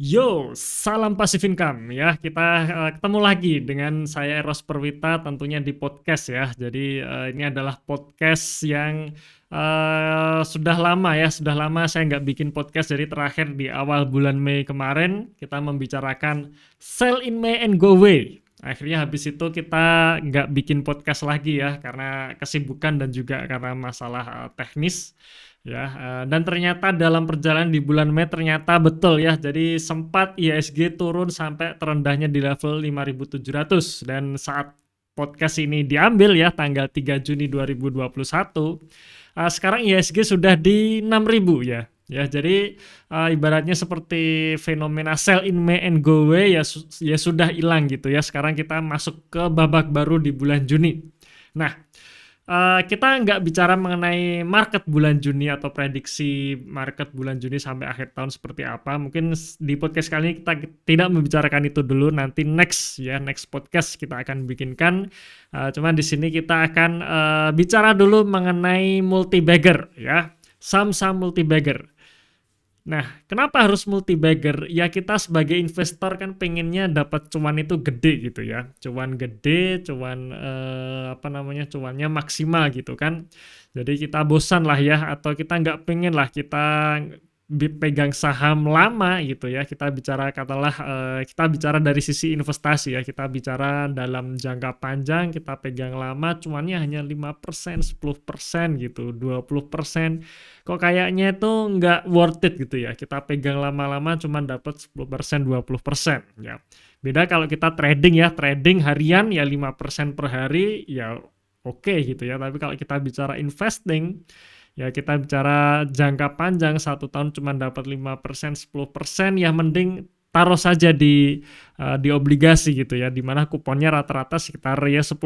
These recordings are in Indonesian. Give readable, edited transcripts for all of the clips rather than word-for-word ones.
Yo, salam passive income ya. Kita ketemu lagi dengan saya Eros Perwita tentunya di podcast ya. Jadi ini adalah podcast yang sudah lama ya, sudah lama saya nggak bikin podcast. Jadi terakhir di awal bulan Mei kemarin kita membicarakan sell in May and go away. Akhirnya habis itu kita nggak bikin podcast lagi ya karena kesibukan dan juga karena masalah teknis. Ya, dan ternyata dalam perjalanan di bulan Mei ternyata betul ya. Jadi sempat IHSG turun sampai terendahnya di level 5.700 dan saat podcast ini diambil ya tanggal 3 Juni 2021, sekarang IHSG sudah di 6.000 ya. Ya, jadi ibaratnya seperti fenomena sell in May and go away ya, ya sudah hilang gitu ya. Sekarang kita masuk ke babak baru di bulan Juni. Nah, kita nggak bicara mengenai market bulan Juni atau prediksi market bulan Juni sampai akhir tahun seperti apa. Mungkin di podcast kali ini kita tidak membicarakan itu dulu. Nanti next podcast kita akan bikinkan. Cuman di sini kita akan bicara dulu mengenai multi bagger ya, saham-saham multi bagger. Nah, kenapa harus multi bagger? Ya kita sebagai investor kan pengennya dapat cuan itu gede gitu ya. Cuan gede, cuannya maksimal gitu kan. Jadi kita bosan lah ya, atau kita nggak pengen lah kita pegang saham lama gitu ya. Kita bicara dari sisi investasi ya. Kita bicara dalam jangka panjang, kita pegang lama cuannya hanya 5%, 10% gitu, 20%. Kok kayaknya itu nggak worth it gitu ya. Kita pegang lama-lama cuma dapat 10%, 20% ya. Beda kalau kita trading ya, trading harian ya 5% per hari ya oke gitu ya. Tapi kalau kita bicara investing, ya kita bicara jangka panjang 1 tahun cuma dapat 5%, 10%, ya mending taruh saja di obligasi gitu ya, dimana kuponnya rata-rata sekitar ya 10%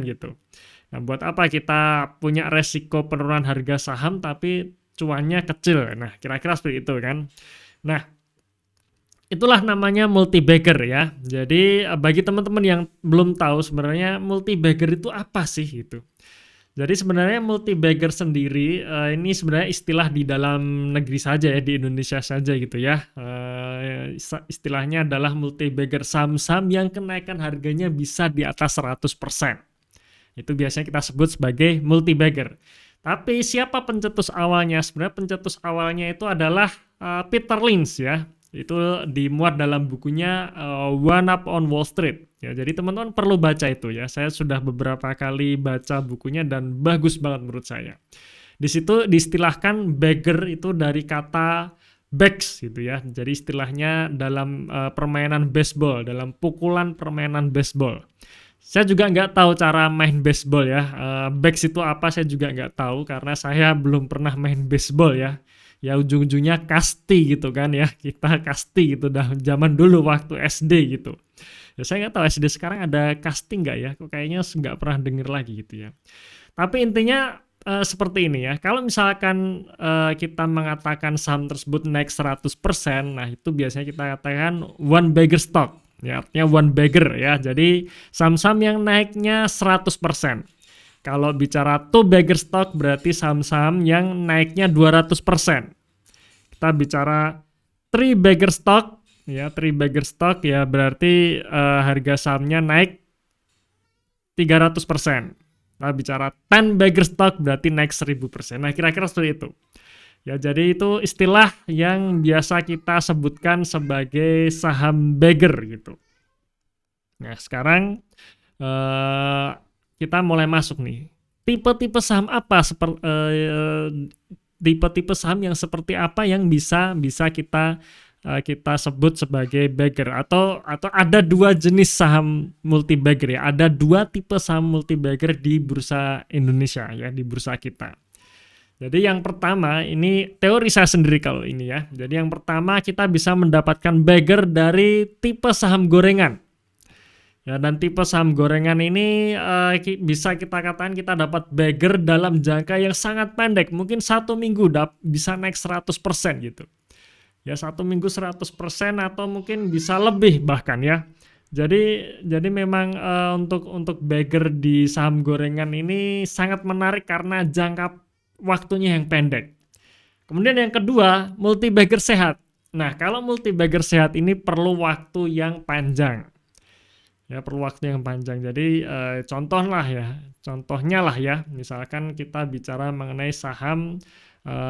gitu. Nah, buat apa kita punya resiko penurunan harga saham tapi cuannya kecil? Nah, kira-kira seperti itu kan. Nah, itulah namanya multi bagger ya. Jadi bagi teman-teman yang belum tahu sebenarnya multi bagger itu apa sih gitu. Jadi sebenarnya multi bagger sendiri ini sebenarnya istilah di dalam negeri saja ya, di Indonesia saja gitu ya. Istilahnya adalah multi bagger saham-saham yang kenaikan harganya bisa di atas 100%. Itu biasanya kita sebut sebagai multi bagger. Tapi siapa pencetus awalnya? Sebenarnya pencetus awalnya itu adalah Peter Lynch ya. Itu dimuat dalam bukunya One Up on Wall Street. Ya, jadi teman-teman perlu baca itu ya. Saya sudah beberapa kali baca bukunya dan bagus banget menurut saya. Di situ diistilahkan bagger itu dari kata backs gitu ya. Jadi istilahnya dalam permainan baseball, dalam pukulan permainan baseball. Saya juga nggak tahu cara main baseball ya. Backs itu apa saya juga nggak tahu karena saya belum pernah main baseball ya. Ya ujung-ujungnya kasti gitu kan ya, kita kasti gitu dah zaman dulu waktu SD gitu ya. Saya nggak tahu SD sekarang ada casting nggak ya, kok kayaknya nggak pernah denger lagi gitu ya. Tapi intinya seperti ini ya, kalau misalkan kita mengatakan saham tersebut naik 100%, nah itu biasanya kita katakan one bagger stock ya, artinya one bagger ya. Jadi saham-saham yang naiknya 100%. Kalau bicara two bagger stock berarti saham-saham yang naiknya 200%. Kita bicara three bagger stock ya, three bagger stock ya berarti harga sahamnya naik 300%. Kita bicara 10 bagger stock berarti naik 1000%. Nah, kira-kira seperti itu. Ya, jadi itu istilah yang biasa kita sebutkan sebagai saham bagger gitu. Nah, sekarang kita mulai masuk nih. Tipe-tipe saham apa tipe-tipe saham yang seperti apa yang bisa kita sebut sebagai bagger, atau ada dua jenis saham multi bagger ya. Ada dua tipe saham multi bagger di bursa Indonesia ya, di bursa kita. Jadi yang pertama, ini teori saya sendiri kalau ini ya. Jadi yang pertama kita bisa mendapatkan bagger dari tipe saham gorengan. Ya, dan tipe saham gorengan ini bisa kita katakan kita dapat bagger dalam jangka yang sangat pendek. Mungkin 1 minggu bisa naik 100% gitu. Ya 1 minggu 100% atau mungkin bisa lebih bahkan ya. Jadi memang untuk bagger di saham gorengan ini sangat menarik karena jangka waktunya yang pendek. Kemudian yang kedua, multi bagger sehat. Nah, kalau multibagger sehat ini perlu waktu yang panjang. Ya, perlu waktu yang panjang. Jadi, contohnya lah ya, misalkan kita bicara mengenai saham,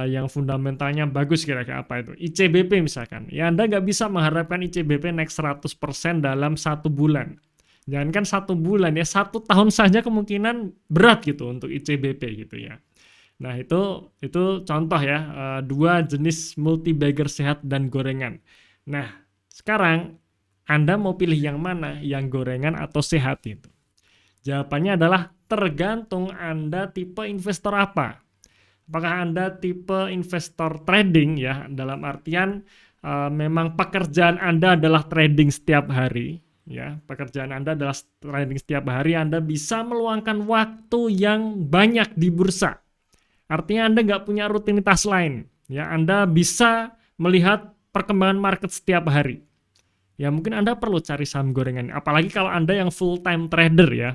yang fundamentalnya bagus kira-kira apa itu, ICBP misalkan. Ya Anda nggak bisa mengharapkan ICBP naik 100% dalam 1 bulan. Jangankan 1 bulan ya, 1 tahun saja kemungkinan berat gitu untuk ICBP gitu ya. Nah, itu contoh ya, dua jenis multibagger sehat dan gorengan. Nah, sekarang Anda mau pilih yang mana? Yang gorengan atau sehat itu? Jawabannya adalah tergantung Anda tipe investor apa. Apakah Anda tipe investor trading ya, dalam artian memang pekerjaan Anda adalah trading setiap hari, ya. Pekerjaan Anda adalah trading setiap hari, Anda bisa meluangkan waktu yang banyak di bursa. Artinya Anda nggak punya rutinitas lain, ya. Anda bisa melihat perkembangan market setiap hari. Ya mungkin Anda perlu cari saham gorengan, apalagi kalau Anda yang full time trader ya.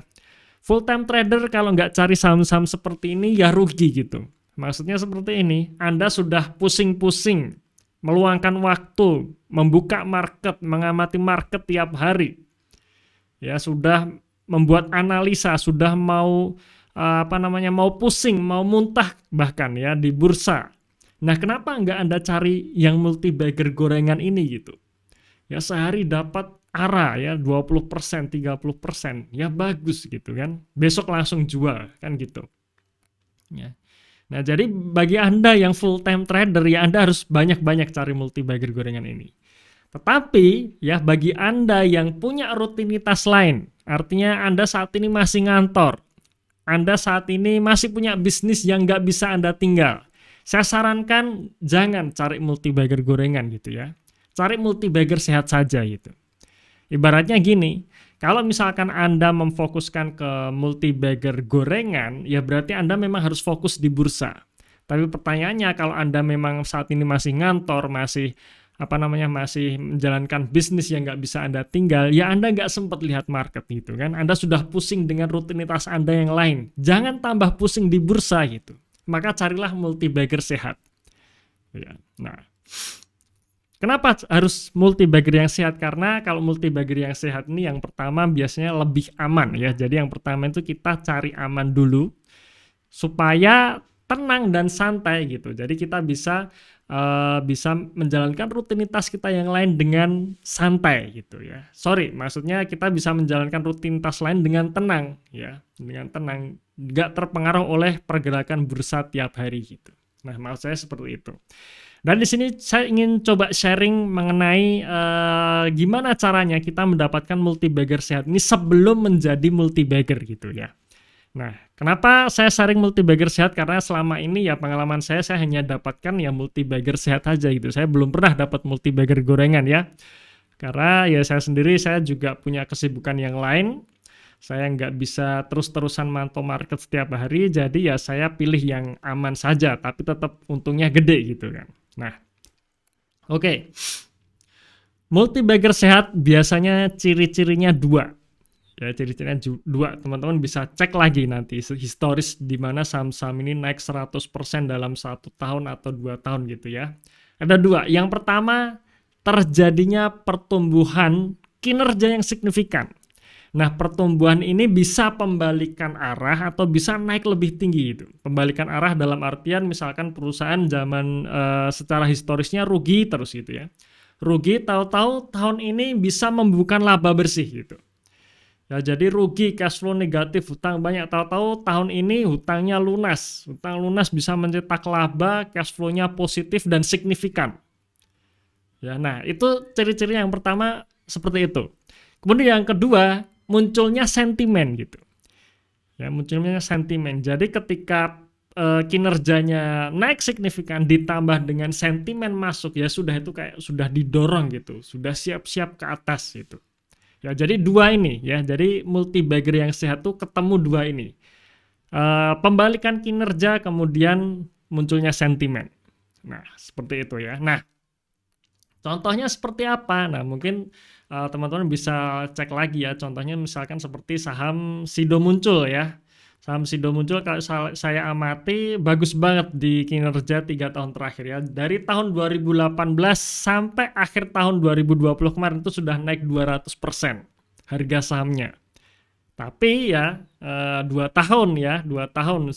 Full time trader kalau nggak cari saham-saham seperti ini ya rugi gitu. Maksudnya seperti ini, Anda sudah pusing-pusing meluangkan waktu, membuka market, mengamati market tiap hari. Ya sudah membuat analisa, sudah mau mau pusing, mau muntah bahkan ya di bursa. Nah, kenapa nggak Anda cari yang multibagger gorengan ini gitu? Ya sehari dapat ARA ya 20%, 30%. Ya bagus gitu kan. Besok langsung jual kan gitu. Ya. Nah, jadi bagi Anda yang full time trader ya Anda harus banyak-banyak cari multibagger gorengan ini. Tetapi ya bagi Anda yang punya rutinitas lain, artinya Anda saat ini masih ngantor, Anda saat ini masih punya bisnis yang nggak bisa Anda tinggal. Saya sarankan jangan cari multibagger gorengan gitu ya. Cari multibagger sehat saja gitu. Ibaratnya gini, kalau misalkan Anda memfokuskan ke multibagger gorengan, ya berarti Anda memang harus fokus di bursa. Tapi pertanyaannya kalau Anda memang saat ini masih ngantor, masih masih menjalankan bisnis yang nggak bisa Anda tinggal, ya Anda nggak sempat lihat market gitu kan. Anda sudah pusing dengan rutinitas Anda yang lain. Jangan tambah pusing di bursa gitu. Maka carilah multibagger sehat. Ya. Nah, kenapa harus multibagger yang sehat? Karena kalau multibagger yang sehat ini yang pertama biasanya lebih aman ya. Jadi yang pertama itu kita cari aman dulu supaya tenang dan santai gitu. Jadi kita bisa menjalankan rutinitas kita yang lain dengan santai gitu ya. Maksudnya kita bisa menjalankan rutinitas lain dengan tenang ya, dengan tenang, nggak terpengaruh oleh pergerakan bursa tiap hari gitu. Nah, maksud saya seperti itu. Dan di sini saya ingin coba sharing mengenai gimana caranya kita mendapatkan multibagger sehat ini sebelum menjadi multibagger gitu ya. Nah, kenapa saya sharing multibagger sehat? Karena selama ini ya pengalaman saya hanya dapatkan ya multibagger sehat aja gitu. Saya belum pernah dapat multibagger gorengan ya. Karena ya saya juga punya kesibukan yang lain. Saya nggak bisa terus-terusan mantau market setiap hari, jadi ya saya pilih yang aman saja, tapi tetap untungnya gede gitu kan. Nah, oke. Multibagger sehat biasanya ciri-cirinya dua. Ya, ciri-cirinya dua, teman-teman bisa cek lagi nanti historis di mana saham-saham ini naik 100% dalam 1 tahun atau 2 tahun gitu ya. Ada dua. Yang pertama, terjadinya pertumbuhan kinerja yang signifikan. Nah, pertumbuhan ini bisa pembalikan arah atau bisa naik lebih tinggi gitu. Pembalikan arah dalam artian misalkan perusahaan secara historisnya rugi terus gitu ya. Rugi, tahu-tahu tahun ini bisa membukukan laba bersih gitu. Ya, jadi rugi, cash flow negatif, hutang banyak, tahu-tahu tahun ini hutangnya lunas. Hutang lunas bisa mencetak laba, cash flow-nya positif dan signifikan. Ya, nah, itu ciri-ciri yang pertama seperti itu. Kemudian yang kedua, munculnya sentimen gitu. Ya, munculnya sentimen. Jadi ketika kinerjanya naik signifikan ditambah dengan sentimen masuk, ya sudah itu kayak sudah didorong gitu, sudah siap-siap ke atas gitu. Ya, jadi dua ini ya, jadi multibagger yang sehat tuh ketemu dua ini. Pembalikan kinerja kemudian munculnya sentimen. Nah, seperti itu ya. Nah, contohnya seperti apa? Nah, mungkin teman-teman bisa cek lagi ya. Contohnya misalkan seperti saham Sido Muncul ya. Saham Sido Muncul kalau saya amati bagus banget di kinerja 3 tahun terakhir ya. Dari tahun 2018 sampai akhir tahun 2020 kemarin itu sudah naik 200% harga sahamnya. Tapi ya 2 tahun ya, 2 tahun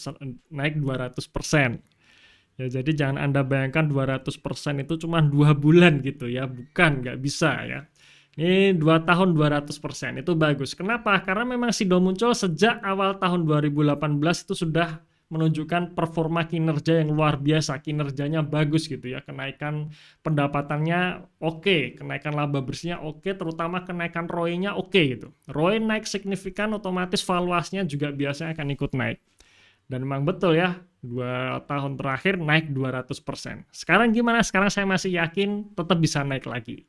naik 200%. Ya, jadi jangan Anda bayangkan 200% itu cuma 2 bulan gitu ya, bukan, nggak bisa ya. Ini 2 tahun 200% itu bagus. Kenapa? Karena memang Sido Muncul sejak awal tahun 2018 itu sudah menunjukkan performa kinerja yang luar biasa, kinerjanya bagus gitu ya, kenaikan pendapatannya oke, kenaikan laba bersihnya oke, terutama kenaikan ROE-nya oke gitu. ROE naik signifikan, otomatis valuasinya juga biasanya akan ikut naik. Dan memang betul ya, 2 tahun terakhir naik 200%. Sekarang gimana? Sekarang saya masih yakin tetap bisa naik lagi.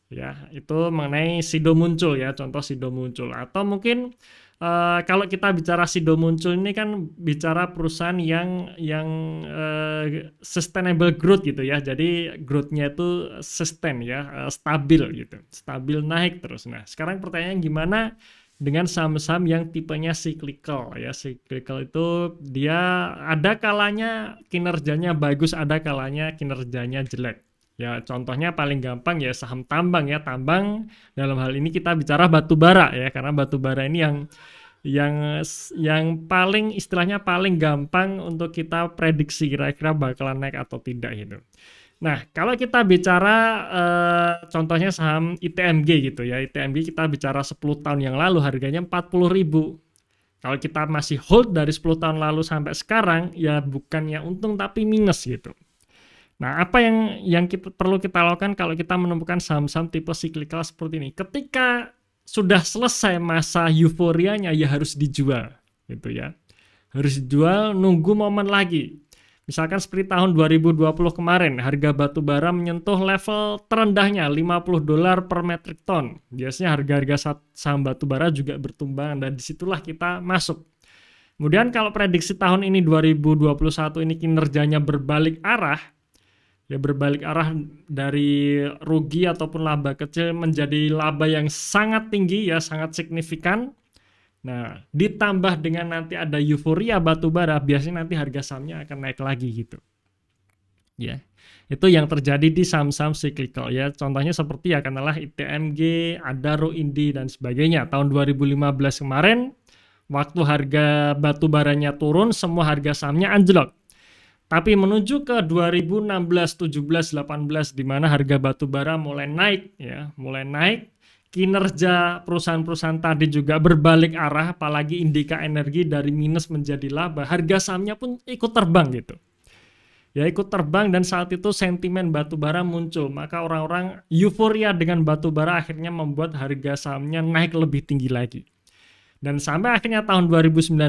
Ya, itu mengenai Sido Muncul ya, contoh Sido Muncul. Atau mungkin kalau kita bicara Sido Muncul ini kan bicara perusahaan yang sustainable growth gitu ya. Jadi growth-nya itu sustain ya, stabil gitu. Stabil naik terus. Nah, sekarang pertanyaannya gimana dengan saham-saham yang tipenya cyclical ya. Cyclical itu dia ada kalanya kinerjanya bagus, ada kalanya kinerjanya jelek. Ya, contohnya paling gampang ya saham tambang ya. Tambang dalam hal ini kita bicara batu bara ya, karena batu bara ini yang paling istilahnya paling gampang untuk kita prediksi kira-kira bakalan naik atau tidak gitu. Nah, kalau kita bicara contohnya saham ITMG gitu ya. ITMG kita bicara 10 tahun yang lalu harganya 40.000. Kalau kita masih hold dari 10 tahun lalu sampai sekarang ya bukannya untung tapi minus gitu. Nah, apa yang perlu kita lakukan kalau kita menemukan saham-saham tipe cyclical seperti ini? Ketika sudah selesai masa euforianya ya harus dijual gitu ya. Harus dijual, nunggu momen lagi. Misalkan seperti tahun 2020 kemarin, harga batu bara menyentuh level terendahnya $50 per metric ton. Biasanya harga-harga saham batu bara juga bertumbangan dan disitulah kita masuk. Kemudian kalau prediksi tahun ini 2021 ini kinerjanya berbalik arah, ya berbalik arah dari rugi ataupun laba kecil menjadi laba yang sangat tinggi ya, sangat signifikan. Nah, ditambah dengan nanti ada euforia batubara, biasanya nanti harga sahamnya akan naik lagi gitu. Ya. Itu yang terjadi di saham-saham cyclical ya. Contohnya seperti ya katakanlah ITMG, Adaro, Indi dan sebagainya. Tahun 2015 kemarin waktu harga batubaranya turun, semua harga sahamnya anjlok. Tapi menuju ke 2016, 17, 18 di mana harga batubara mulai naik ya, mulai naik, kinerja perusahaan-perusahaan tadi juga berbalik arah, apalagi Indika Energi dari minus menjadi laba, harga sahamnya pun ikut terbang gitu. Ya ikut terbang dan saat itu sentimen batubara muncul, maka orang-orang euforia dengan batubara akhirnya membuat harga sahamnya naik lebih tinggi lagi. Dan sampai akhirnya tahun 2019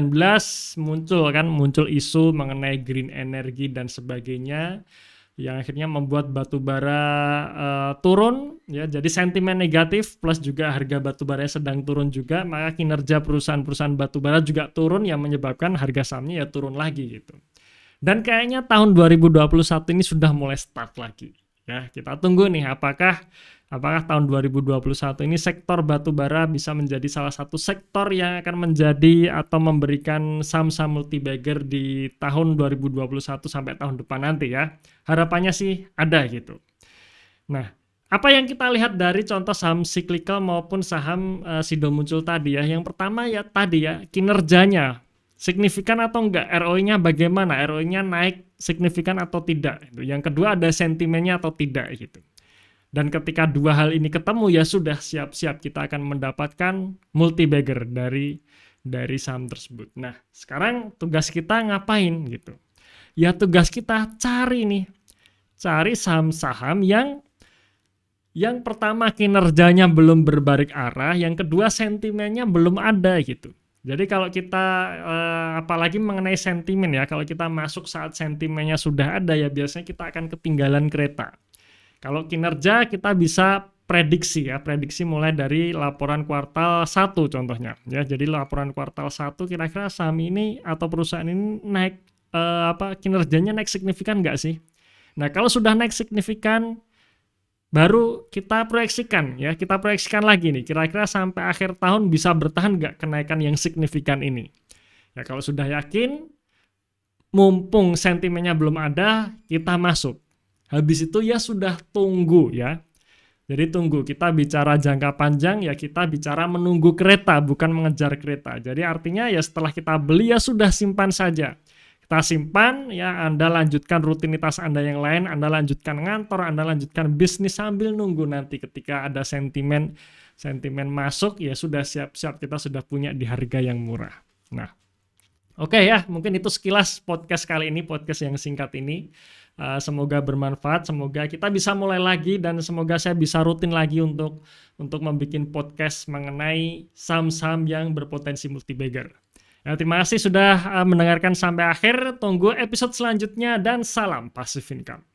muncul isu mengenai green energy dan sebagainya yang akhirnya membuat batubara turun ya, jadi sentimen negatif plus juga harga batubara sedang turun juga, maka kinerja perusahaan-perusahaan batubara juga turun yang menyebabkan harga sahamnya ya turun lagi gitu. Dan kayaknya tahun 2021 ini sudah mulai start lagi. Ya, kita tunggu nih apakah tahun 2021 ini sektor batubara bisa menjadi salah satu sektor yang akan menjadi atau memberikan saham-saham multibagger di tahun 2021 sampai tahun depan nanti ya. Harapannya sih ada gitu. Nah, apa yang kita lihat dari contoh saham cyclical maupun saham Sido Muncul tadi ya. Yang pertama ya tadi ya, kinerjanya signifikan atau enggak, ROE-nya bagaimana, ROE-nya naik signifikan atau tidak. Yang kedua ada sentimennya atau tidak gitu. Dan ketika dua hal ini ketemu ya sudah siap-siap kita akan mendapatkan multibagger dari saham tersebut. Nah, sekarang tugas kita ngapain gitu? Ya tugas kita cari saham-saham yang pertama kinerjanya belum berbalik arah, yang kedua sentimennya belum ada gitu. Jadi kalau kita apalagi mengenai sentimen ya, kalau kita masuk saat sentimennya sudah ada ya biasanya kita akan ketinggalan kereta. Kalau kinerja kita bisa prediksi mulai dari laporan kuartal 1 contohnya ya. Jadi laporan kuartal 1 kira-kira saham ini atau perusahaan ini naik kinerjanya naik signifikan nggak sih? Nah, kalau sudah naik signifikan baru kita proyeksikan lagi nih kira-kira sampai akhir tahun bisa bertahan nggak kenaikan yang signifikan ini. Ya kalau sudah yakin, mumpung sentimennya belum ada, kita masuk. Habis itu ya sudah tunggu ya. Jadi tunggu, kita bicara jangka panjang ya kita bicara menunggu kereta, bukan mengejar kereta. Jadi artinya ya setelah kita beli ya sudah simpan saja. Kita simpan ya, Anda lanjutkan rutinitas Anda yang lain, Anda lanjutkan ngantor, Anda lanjutkan bisnis sambil nunggu nanti ketika ada sentimen masuk ya sudah siap-siap kita sudah punya di harga yang murah. Nah, oke ya, mungkin itu sekilas podcast kali ini, podcast yang singkat ini. Semoga bermanfaat, semoga kita bisa mulai lagi dan semoga saya bisa rutin lagi untuk membuat podcast mengenai saham-saham yang berpotensi multi-bagger. Ya, terima kasih sudah mendengarkan sampai akhir. Tunggu episode selanjutnya dan salam Passive Income.